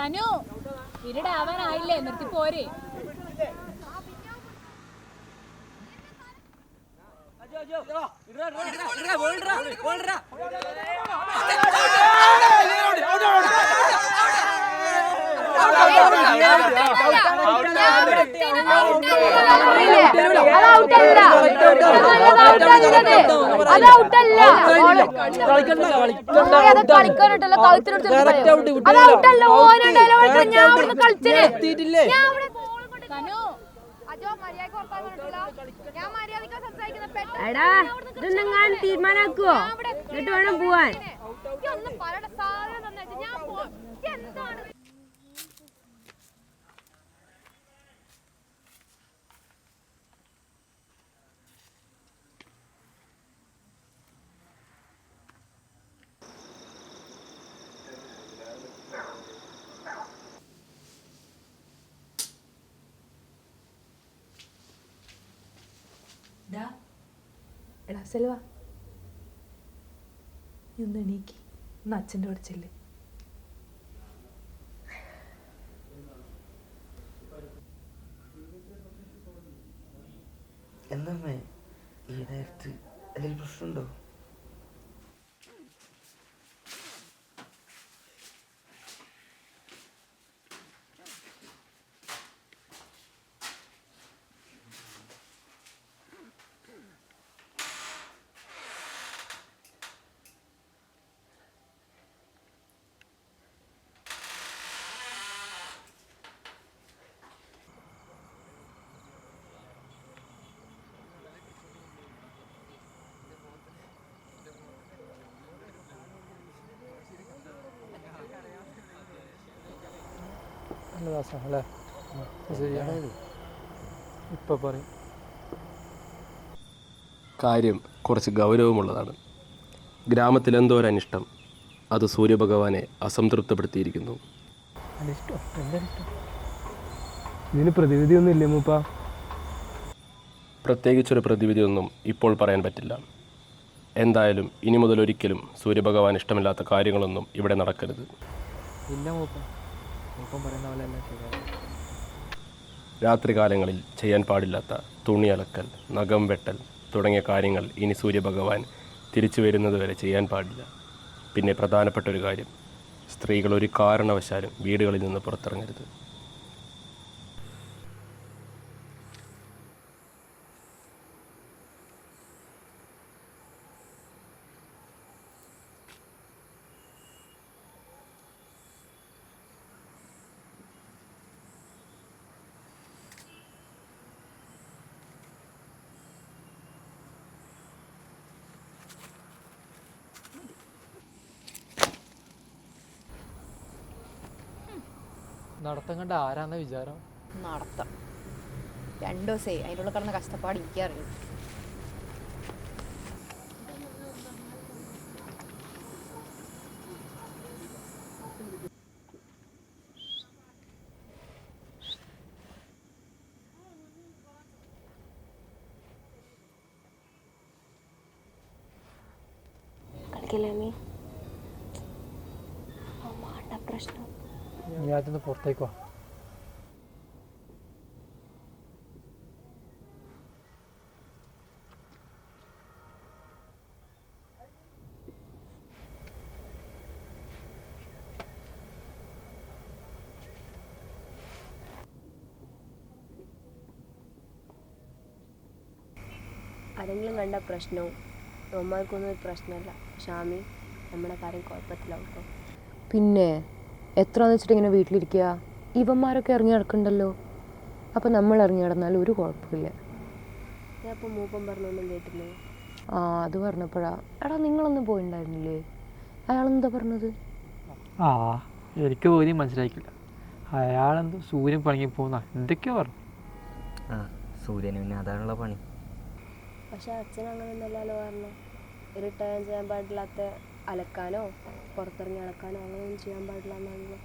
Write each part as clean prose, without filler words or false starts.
തനു ഇവിടെ ആവാനായില്ലേ, നിർത്തി പോരെ. എടാ ഇതെന്നെങ്ങാനും തീരുമാനാക്കുവോ? എന്നിട്ട് വേണം പോവാൻ. എടാ സെൽവ, നീ ഒന്ന് എണീക്ക്, ഒന്ന് അച്ഛൻ്റെ കൂടെ ചെല്ല്. എന്നമ്മേ ഈ നേരത്ത് എന്തെങ്കിലും പ്രശ്നമുണ്ടോ? കാര്യം കുറച്ച് ഗൗരവമുള്ളതാണ്. ഗ്രാമത്തിൽ എന്തോ ഒരു അനിഷ്ടം അത് സൂര്യഭഗവാനെ അസംതൃപ്തപ്പെടുത്തിയിരിക്കുന്നു. ഇതിന് പ്രതിവിധിയൊന്നും ഇല്ലേ മൂപ്പ? പ്രത്യേകിച്ചൊരു പ്രതിവിധിയൊന്നും ഇപ്പോൾ പറയാൻ പറ്റില്ല. എന്തായാലും ഇനി മുതൽ ഒരിക്കലും സൂര്യഭഗവാൻ ഇഷ്ടമില്ലാത്ത കാര്യങ്ങളൊന്നും ഇവിടെ നടക്കരുത്. ഇല്ല മൂപ്പ, മൂപ്പം പറയുന്ന പോലെ എല്ലാം ശരിയാകും. രാത്രികാലങ്ങളിൽ ചെയ്യാൻ പാടില്ലാത്ത തുണി അലക്കൽ, നഖം വെട്ടൽ തുടങ്ങിയ കാര്യങ്ങൾ ഇനി സൂര്യഭഗവാൻ തിരിച്ചു വരുന്നതുവരെ ചെയ്യാൻ പാടില്ല. പിന്നെ പ്രധാനപ്പെട്ട ഒരു കാര്യം, സ്ത്രീകൾ ഒരു കാരണവശാലും വീടുകളിൽ നിന്ന് പുറത്തിറങ്ങരുത്. നടത്തം കണ്ട ആരാന്ന വിചാരം? നടത്തം 2 ദിവസേ അതിനുള്ള കിടന്ന കഷ്ടപ്പാട് എനിക്കറിയും. പ്രശ്നം ഞാൻ പുറത്തേക്കോ? ആരെങ്കിലും കണ്ട പ്രശ്നവും അമ്മമാർക്കൊന്നും ഒരു പ്രശ്നമല്ല. ഷാമി നമ്മുടെ കാര്യം കുഴപ്പത്തിലാവും. പിന്നെ എത്രയെന്ന് വെച്ചിട്ട് ഇങ്ങനെ വീട്ടിലിരിക്കുക? ഇവന്മാരൊക്കെ ഇറങ്ങി നടക്കണ്ടല്ലോ. അപ്പം നമ്മൾ ഇറങ്ങി നടന്നാലും ഒരു കുഴപ്പമില്ല. ഞാൻ അപ്പോൾ മൂപ്പം പറഞ്ഞൊന്നും കേട്ടില്ലേ? ആ അത് പറഞ്ഞപ്പോഴാ. എടാ നിങ്ങളൊന്നും പോയിണ്ടായിരുന്നില്ലേ? അയാളെന്താ പറഞ്ഞത്? ആ എനിക്ക് പോലും മനസ്സിലാക്കില്ല. അയാളെന്തോ സൂര്യൻ പണിക്ക് പോകുന്ന എന്തൊക്കെയോ പറഞ്ഞു. ആ സൂര്യന് പിന്നെ അതാണുള്ള പണി. പക്ഷെ അച്ഛൻ അങ്ങനെയൊന്നുമല്ലല്ലോ പറഞ്ഞു. റിട്ടേൺ ചെയ്യാൻ പാടില്ലാത്ത അലക്കാനോ പുറത്തിറങ്ങി അലക്കാനോ അങ്ങനെയൊന്നും ചെയ്യാൻ പാടില്ല എന്നാണല്ലോ.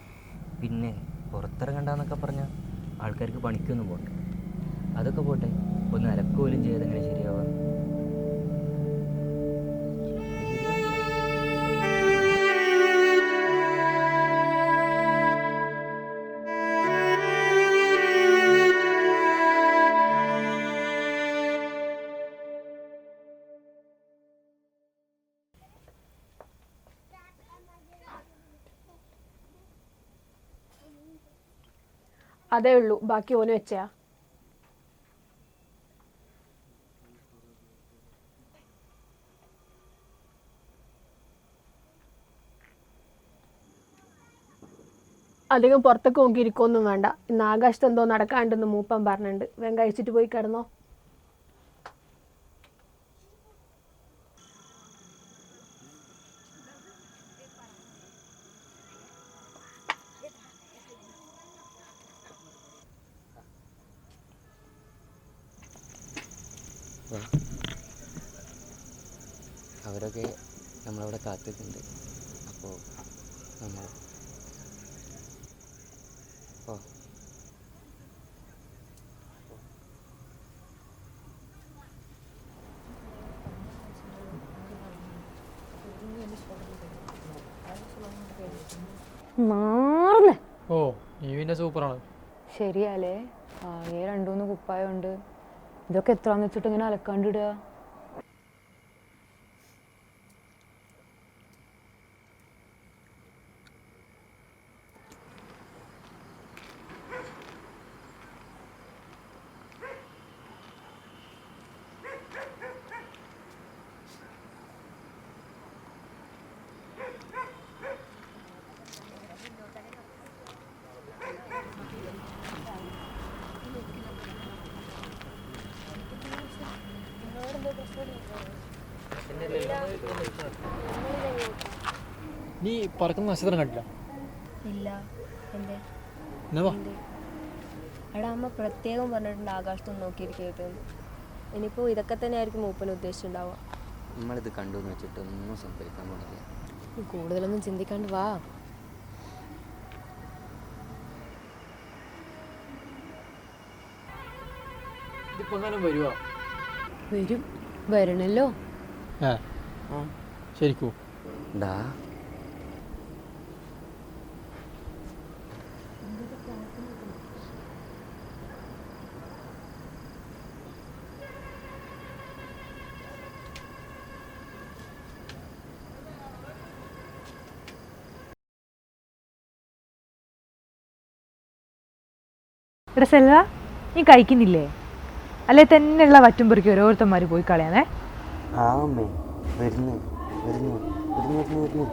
പിന്നെ പുറത്തിറങ്ങണ്ടെന്നൊക്കെ പറഞ്ഞാൽ ആൾക്കാർക്ക് പണിക്കൊന്നും പോട്ടെ. അതൊക്കെ പോട്ടെ, ഒന്ന് അലക്ക് പോലും ചെയ്തെങ്ങനെ ശരിയാവാം? അതേ ഉള്ളൂ, ബാക്കി ഓന് വെച്ചാ. അധികം പുറത്തേക്ക് നോക്കിയിരിക്കൊന്നും വേണ്ട. ഇന്ന് ആകാശത്ത് എന്തോ നടക്കാണ്ടെന്ന് മൂപ്പൻ പറഞ്ഞിട്ടുണ്ട്. വേഗം കഴിച്ചിട്ട് പോയി കിടന്നോ. അവരൊക്കെ നമ്മളവിടെ കാത്തിട്ടുണ്ട്. അപ്പോൾ നമ്മൾ മാറുന്നേ. ഓ നീ പിന്നെ സൂപ്പറാണ്. ശരിയാലേ, ആകെ 2-3 കുപ്പായമുണ്ട്. ഇതൊക്കെ എത്രയാന്ന് വെച്ചിട്ട് ഇങ്ങനെ അലക്കാണ്ടിടുക? നീ പറക്കുന്ന നക്ഷത്രം കണ്ടില്ല? ഇല്ല. എന്തേ? എന്നാ വാ. എടാ, അമ്മ പ്രത്യേകം പറഞ്ഞിട്ടുണ്ട് ആകാശത്തൊന്നും നോക്കിയിരിക്കരുത്. ഇനിയിപ്പോൾ ഇതൊക്കെ തന്നെ ആയിരിക്കും മൂപ്പന് ഉദ്ദേശിച്ചിട്ടുണ്ടാവുക. നമ്മളിത് കണ്ടു എന്ന് വെച്ചിട്ട് ഒന്നും സംഭവിക്കാൻ പാടില്ല. കൂടുതലൊന്നും ചിന്തിക്കാണ്ട് വാ. ഇതിപ്പോൾ എങ്ങാനും വരുവാ? വരും, വരണല്ലോ. ശരിക്കൂ? ഡാ എടാ സെൽവ, നീ കഴിക്കുന്നില്ലേ? അല്ലെ തന്നെയുള്ള വറ്റുംപെറുക്കി ഓരോരുത്തന്മാർ പോയി കളയാനേ. ആമേ വരുന്നു വരുന്നു വരുന്നു വരുന്നു വരുന്നു.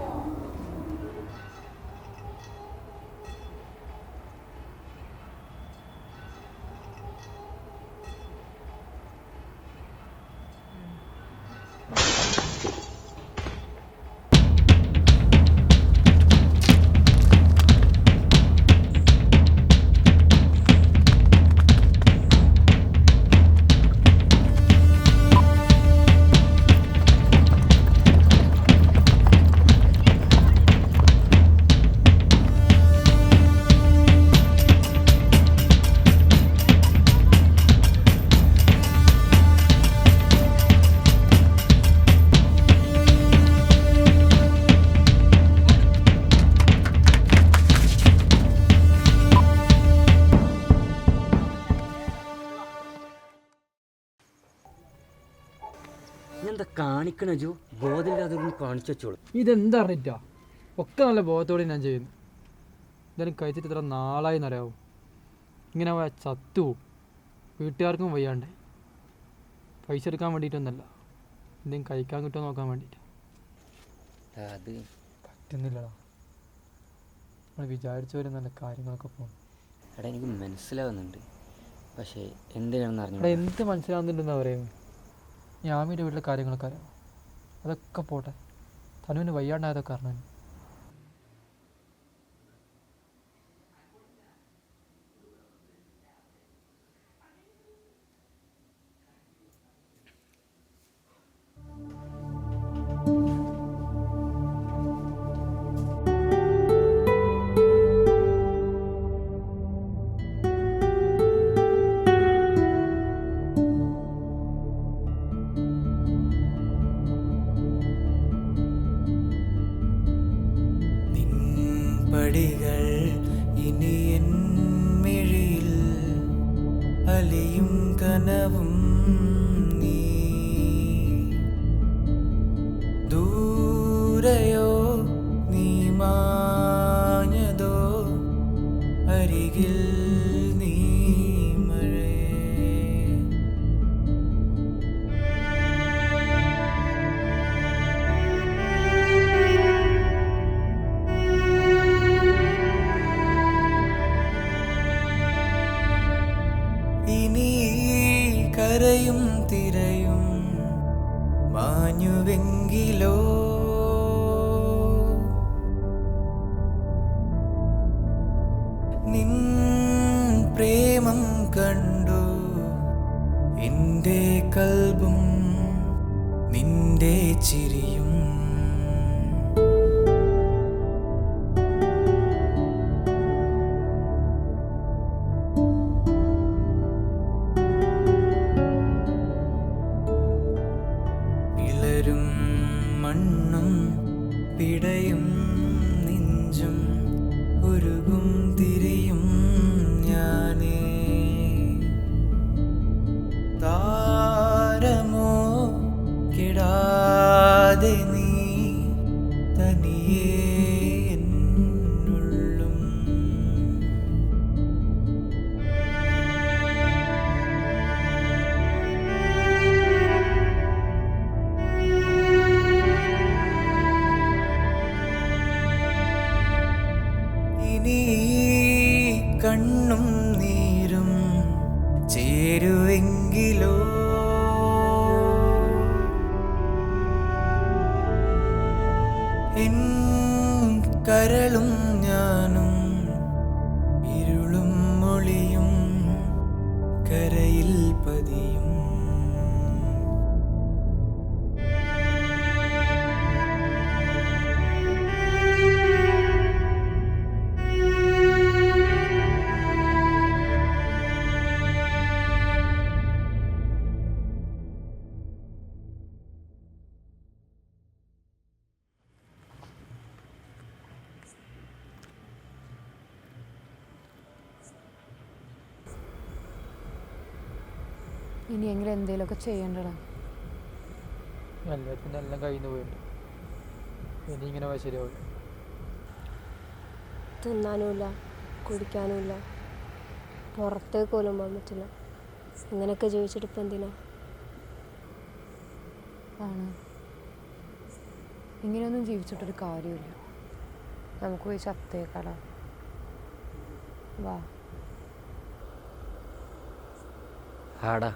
എന്താ കാണിക്കണ ജോ? ബോധമില്ലാതെ കാണിച്ചു വെച്ചോളൂ. ഇതെന്താ അറിഞ്ഞിട്ടാ? ഒക്കെ നല്ല ബോധത്തോടെ ഞാൻ ചെയ്യുന്നു. എന്തായാലും കഴിച്ചിട്ട് ഇത്ര നാളായി എന്നറിയാവും. ഇങ്ങനെ പോയാൽ ചത്തുപോവും. വീട്ടുകാർക്കും വയ്യാണ്ടേ. പൈസ എടുക്കാൻ വേണ്ടിയിട്ടൊന്നല്ല, എന്തെങ്കിലും കഴിക്കാൻ കിട്ടുമോ നോക്കാൻ വേണ്ടിയിട്ട്. അത് പറ്റുന്നില്ലടാ. നമ്മൾ വിചാരിച്ച പോലെ നല്ല കാര്യങ്ങളൊക്കെ പോകും. എടാ എനിക്ക് മനസ്സിലാവുന്നുണ്ട്, പക്ഷേ എന്തിനാണെന്ന് എടാ അറിഞ്ഞു. എന്ത് മനസ്സിലാവുന്നുണ്ടെന്നാ പറയുന്നത്? ഞാമിൻ്റെ വീട്ടിലെ കാര്യങ്ങളൊക്കെ അറിയാം. അതൊക്കെ പോട്ടെ, തനുവിന് വയ്യാണ്ടായതൊക്കെ അറിഞ്ഞു. പടികൾ ഇനി എൻ മിഴിയിൽ അലിയും കനവും നീ. ദൂരയോ നീ മാഞ്ഞതോ അരികിൽ കരയും തിരയും മാഞ്ഞുവെങ്കിലോ നിൻ പ്രേമം കണ്ടു എൻ്റെ കൽബും നിന്റെ ചിരിയും പിളരും മണ്ണും പിടയും നെഞ്ചും ഉരുകും തിരിയും ഞാനേ താരമോ കിടാതെ നീ തനിയേ എന്നുള്ളും ഇനി കണ്ണും നീരും ചേരുവെങ്കിലോ എൻ കരളും ഞാനും ഇരുളും മൊഴിയും കരയിൽ പതിയും ഇനിയെങ്കിലും എന്തെങ്കിലുമൊക്കെ ചെയ്യണ്ടടാ. എല്ലാത്തിനും എല്ലാം കയ്യിൽ നിന്ന് പോയിട്ടുണ്ട്. ഇനി ഇങ്ങനെ പോയാൽ ശരിയാവില്ല. തിന്നാനുമില്ല, കുടിക്കാനുമില്ല, പുറത്തേക്ക് പോലും പോകാൻ പറ്റില്ല. ഇങ്ങനെയൊക്കെ ജീവിച്ചിട്ട് ഇപ്പം എന്തിനാ? ആണ്, ഇങ്ങനെയൊന്നും ജീവിച്ചിട്ടൊരു കാര്യമില്ല. നമുക്ക് പോയി ചത്തേക്കാടാ. വാ. ആടാ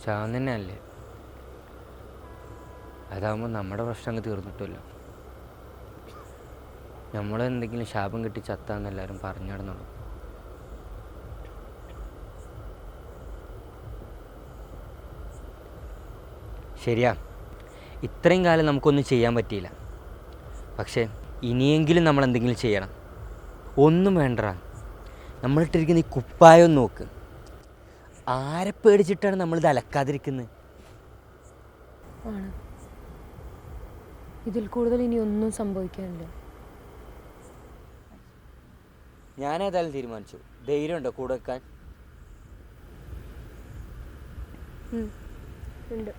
ചാൻ തന്നെ അല്ലേ? അതാകുമ്പോൾ നമ്മുടെ പ്രശ്നം തീർന്നിട്ടില്ല. നമ്മളെന്തെങ്കിലും ശാപം കിട്ടി ചത്താന്ന് എല്ലാവരും പറഞ്ഞു നടന്നുള്ളൂ. ശരിയാ, ഇത്രയും കാലം നമുക്കൊന്നും ചെയ്യാൻ പറ്റിയില്ല. പക്ഷേ ഇനിയെങ്കിലും നമ്മൾ എന്തെങ്കിലും ചെയ്യണം. ഒന്നും വേണ്ടടാ, നമ്മളിട്ടിരിക്കുന്ന ഈ കുപ്പായം നോക്ക്. ആരെ പേടിച്ചിട്ടാണ് നമ്മളിത് അലക്കാതിരിക്കുന്നത്? ആണ്, ഇതിൽ കൂടുതൽ ഇനി ഒന്നും സംഭവിക്കാനില്ല. ഞാനേതായാലും തീരുമാനിച്ചു. ധൈര്യമുണ്ടോ കൂടെ വെക്കാൻ? ഉണ്ട്.